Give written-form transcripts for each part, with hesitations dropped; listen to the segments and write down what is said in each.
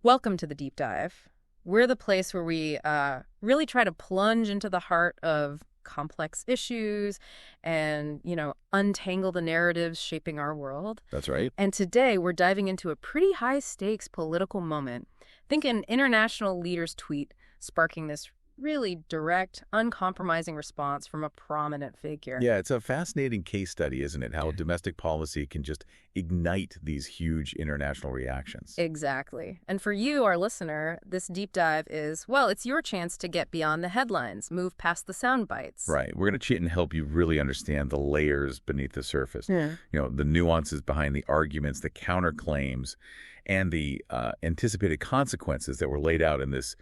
Welcome to the Deep Dive. We're the place where we really try to plunge into the heart of complex issues and, untangle the narratives shaping our world. That's right. And today we're diving into a pretty high-stakes political moment. Think an international leader's tweet sparking this really direct, uncompromising response from a prominent figure. Yeah, it's a fascinating case study, isn't it? How domestic policy can just ignite these huge international reactions. Exactly. And for you, our listener, this deep dive is, well, it's your chance to get beyond the headlines, move past the sound bites. Right. We're going to cheat and help you really understand the layers beneath the surface. Yeah. The nuances behind the arguments, the counterclaims, and the anticipated consequences that were laid out in this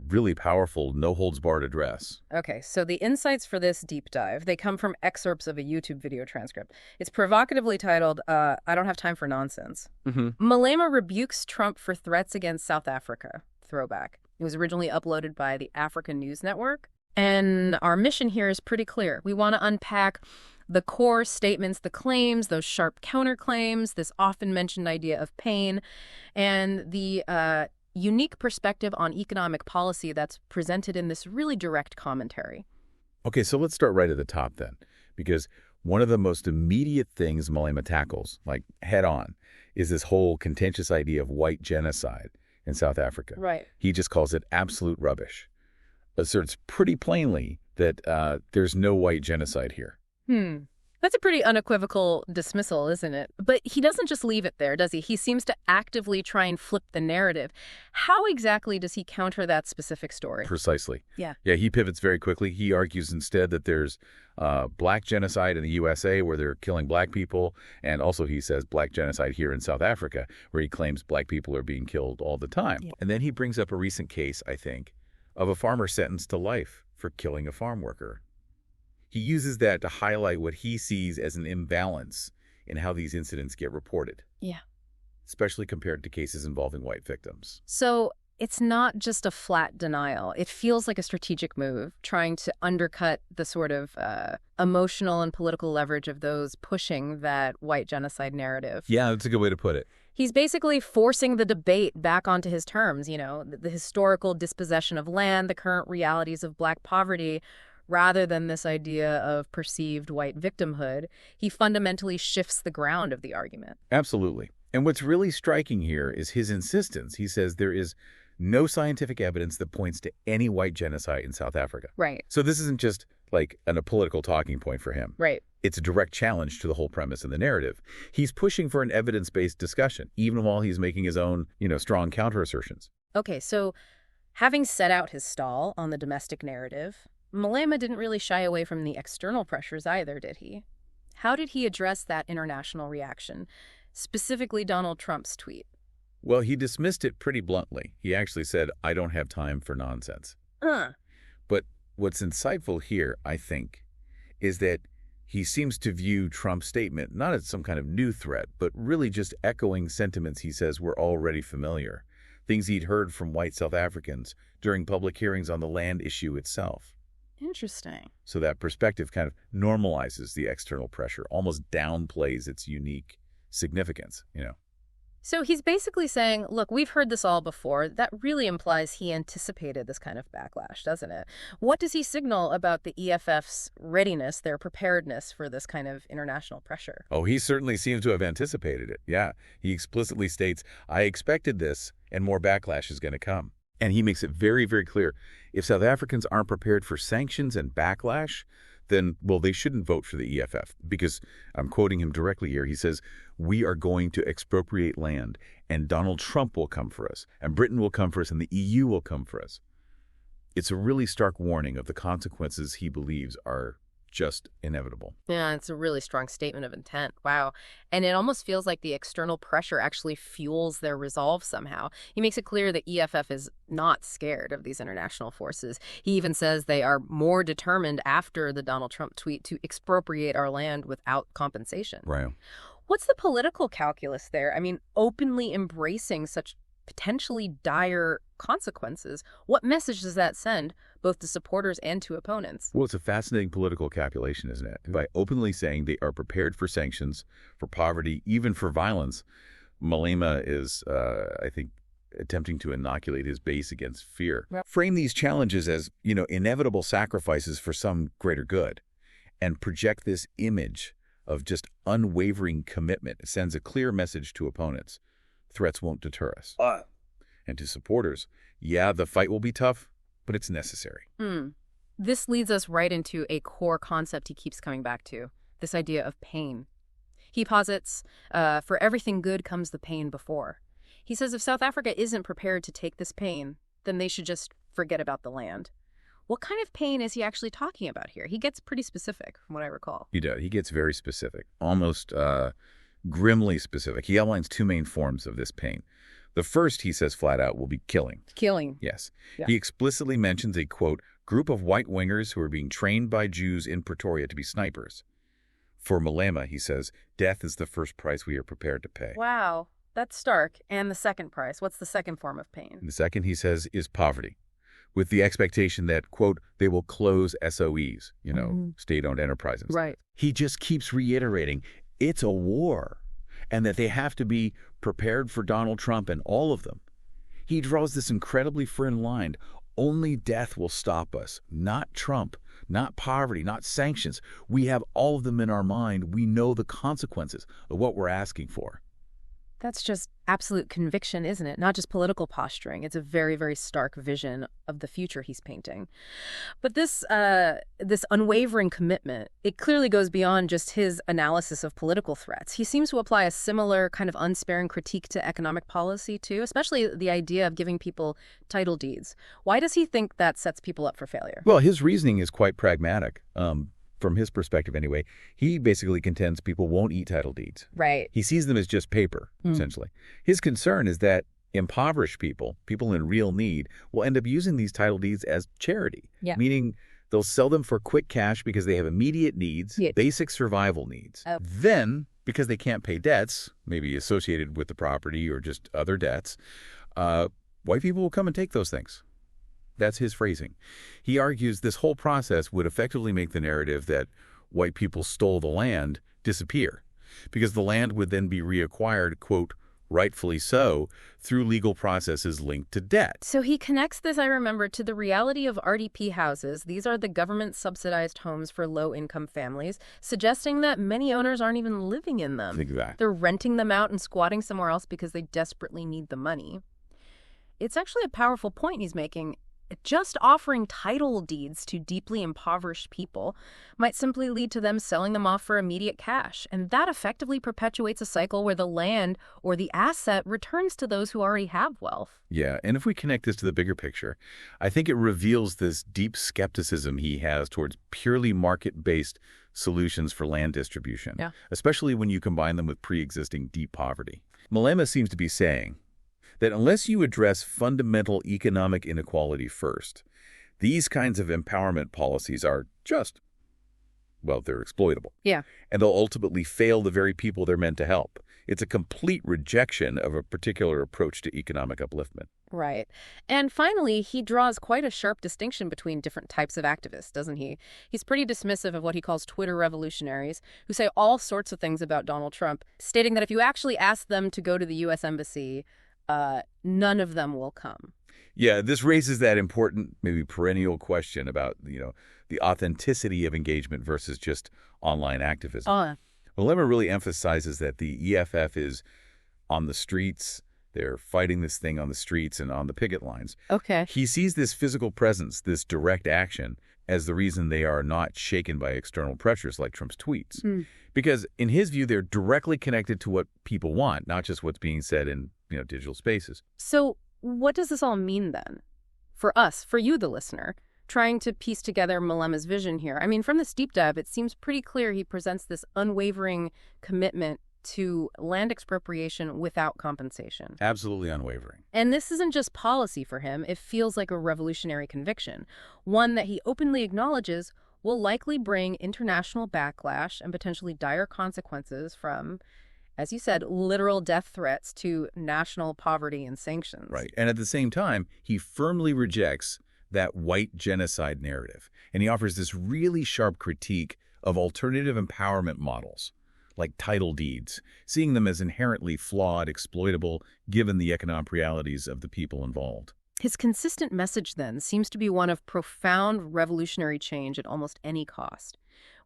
really powerful, no-holds-barred address. Okay, so the insights for this deep dive, they come from excerpts of a YouTube video transcript. It's provocatively titled, I Don't Have Time for Nonsense. Malema rebukes Trump for threats against South Africa. Throwback. It was originally uploaded by the African News Network. And our mission here is pretty clear. We want to unpack the core statements, the claims, those sharp counterclaims, this often mentioned idea of pain, and the unique perspective on economic policy that's presented in this really direct commentary. Okay, so let's start right at the top then, because one of the most immediate things Malema tackles, like head on, is this whole contentious idea of white genocide in South Africa. Right. He just calls it absolute rubbish. Asserts pretty plainly that there's no white genocide here. That's a pretty unequivocal dismissal, isn't it? But he doesn't just leave it there, does he? He seems to actively try and flip the narrative. How exactly does he counter that specific story? Precisely. Yeah, he pivots very quickly. He argues instead that there's black genocide in the USA where they're killing black people, and also he says black genocide here in South Africa where he claims black people are being killed all the time. Yeah. And then he brings up a recent case, I think, of a farmer sentenced to life for killing a farm worker. He uses that to highlight what he sees as an imbalance in how these incidents get reported. Yeah. Especially compared to cases involving white victims. So it's not just a flat denial. It feels like a strategic move, trying to undercut the sort of emotional and political leverage of those pushing that white genocide narrative. Yeah, that's a good way to put it. He's basically forcing the debate back onto his terms, the historical dispossession of land, the current realities of black poverty, rather than this idea of perceived white victimhood. He fundamentally shifts the ground of the argument. Absolutely. And what's really striking here is his insistence. He says there is no scientific evidence that points to any white genocide in South Africa. Right. So this isn't just like a political talking point for him. Right. It's a direct challenge to the whole premise and the narrative. He's pushing for an evidence-based discussion, even while he's making his own, strong counter-assertions. Okay, so having set out his stall on the domestic narrative, Malema didn't really shy away from the external pressures either, did he? How did he address that international reaction, specifically Donald Trump's tweet? Well, he dismissed it pretty bluntly. He actually said, I don't have time for nonsense. But what's insightful here, I think, is that he seems to view Trump's statement not as some kind of new threat, but really just echoing sentiments he says were already familiar, things he'd heard from white South Africans during public hearings on the land issue itself. Interesting. So that perspective kind of normalizes the external pressure, almost downplays its unique significance, So he's basically saying, look, we've heard this all before. That really implies he anticipated this kind of backlash, doesn't it? What does he signal about the EFF's readiness, their preparedness for this kind of international pressure? Oh, he certainly seems to have anticipated it. Yeah, he explicitly states, I expected this and more backlash is going to come. And he makes it very, very clear, if South Africans aren't prepared for sanctions and backlash, then, well, they shouldn't vote for the EFF. Because, I'm quoting him directly here, he says, we are going to expropriate land, and Donald Trump will come for us, and Britain will come for us, and the EU will come for us. It's a really stark warning of the consequences he believes are just inevitable. Yeah, it's a really strong statement of intent. Wow. And it almost feels like the external pressure actually fuels their resolve somehow. He makes it clear that EFF is not scared of these international forces. He even says they are more determined after the Donald Trump tweet to expropriate our land without compensation. Right. What's the political calculus there? I mean, openly embracing such potentially dire consequences. What message does that send, both to supporters and to opponents? Well, it's a fascinating political calculation, isn't it? By openly saying they are prepared for sanctions, for poverty, even for violence, Malema is, I think, attempting to inoculate his base against fear. Yep. Frame these challenges as, inevitable sacrifices for some greater good, and project this image of just unwavering commitment. It sends a clear message to opponents. Threats won't deter us. And to supporters, yeah, the fight will be tough, but it's necessary. This leads us right into a core concept he keeps coming back to, this idea of pain. He posits, for everything good comes the pain before. He says if South Africa isn't prepared to take this pain, then they should just forget about the land. What kind of pain is he actually talking about here? He gets pretty specific, from what I recall. He does. He gets very specific, almost grimly specific. He outlines two main forms of this pain. The first, he says flat out, will be killing. Killing. Yes. Yeah. He explicitly mentions a, quote, group of white wingers who are being trained by Jews in Pretoria to be snipers. For Malema, he says, death is the first price we are prepared to pay. Wow. That's stark. And the second price, what's the second form of pain? And the second, he says, is poverty, with the expectation that, quote, they will close SOEs, state-owned enterprises. Right. He just keeps reiterating it's a war and that they have to be prepared for Donald Trump and all of them. He draws this incredibly thin line. Only death will stop us, not Trump, not poverty, not sanctions. We have all of them in our mind. We know the consequences of what we're asking for. That's just absolute conviction, isn't it? Not just political posturing. It's a very, very stark vision of the future he's painting. But this unwavering commitment, it clearly goes beyond just his analysis of political threats. He seems to apply a similar kind of unsparing critique to economic policy, too, especially the idea of giving people title deeds. Why does he think that sets people up for failure? Well, his reasoning is quite pragmatic. From his perspective anyway, he basically contends people won't eat title deeds. Right. He sees them as just paper, essentially. His concern is that impoverished people in real need, will end up using these title deeds as charity, meaning they'll sell them for quick cash because they have immediate needs, basic survival needs. Then, because they can't pay debts, maybe associated with the property or just other debts, white people will come and take those things. That's his phrasing. He argues this whole process would effectively make the narrative that white people stole the land disappear, because the land would then be reacquired, quote, rightfully so, through legal processes linked to debt. So he connects this, I remember, to the reality of RDP houses. These are the government-subsidized homes for low-income families, suggesting that many owners aren't even living in them. Exactly. They're renting them out and squatting somewhere else because they desperately need the money. It's actually a powerful point he's making. Just offering title deeds to deeply impoverished people might simply lead to them selling them off for immediate cash, and that effectively perpetuates a cycle where the land or the asset returns to those who already have wealth. Yeah, and if we connect this to the bigger picture, I think it reveals this deep skepticism he has towards purely market-based solutions for land distribution, especially when you combine them with pre-existing deep poverty. Malema seems to be saying that unless you address fundamental economic inequality first, these kinds of empowerment policies are just, well, they're exploitable. Yeah. And they'll ultimately fail the very people they're meant to help. It's a complete rejection of a particular approach to economic upliftment. Right. And finally, he draws quite a sharp distinction between different types of activists, doesn't he? He's pretty dismissive of what he calls Twitter revolutionaries, who say all sorts of things about Donald Trump, stating that if you actually ask them to go to the U.S. Embassy, none of them will come. Yeah, this raises that important, maybe perennial question about, the authenticity of engagement versus just online activism. Malema really emphasizes that the EFF is on the streets. They're fighting this thing on the streets and on the picket lines. Okay. He sees this physical presence, this direct action, as the reason they are not shaken by external pressures like Trump's tweets. Because in his view, they're directly connected to what people want, not just what's being said in digital spaces. So what does this all mean then? For us, for you, the listener, trying to piece together Malema's vision here. I mean, from this deep dive, it seems pretty clear he presents this unwavering commitment to land expropriation without compensation. Absolutely unwavering. And this isn't just policy for him. It feels like a revolutionary conviction, one that he openly acknowledges will likely bring international backlash and potentially dire consequences from, as you said, literal death threats to national poverty and sanctions. Right. And at the same time, he firmly rejects that white genocide narrative. And he offers this really sharp critique of alternative empowerment models, like title deeds, seeing them as inherently flawed, exploitable, given the economic realities of the people involved. His consistent message, then, seems to be one of profound revolutionary change at almost any cost,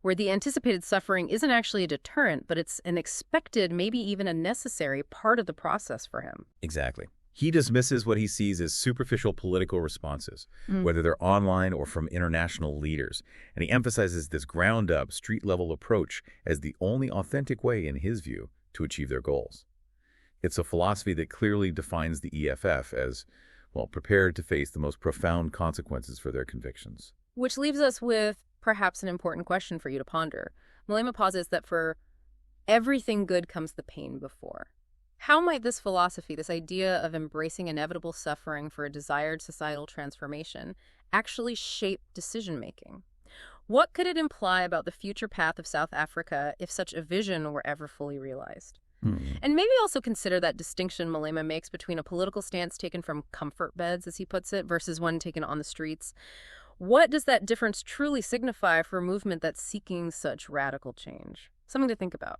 where the anticipated suffering isn't actually a deterrent, but it's an expected, maybe even a necessary part of the process for him. Exactly. He dismisses what he sees as superficial political responses, whether they're online or from international leaders, and he emphasizes this ground-up, street-level approach as the only authentic way, in his view, to achieve their goals. It's a philosophy that clearly defines the EFF as, well, prepared to face the most profound consequences for their convictions. Which leaves us with perhaps an important question for you to ponder. Malema posits that for everything good comes the pain before. How might this philosophy, this idea of embracing inevitable suffering for a desired societal transformation, actually shape decision-making? What could it imply about the future path of South Africa if such a vision were ever fully realized? And maybe also consider that distinction Malema makes between a political stance taken from comfort beds, as he puts it, versus one taken on the streets. What does that difference truly signify for a movement that's seeking such radical change? Something to think about.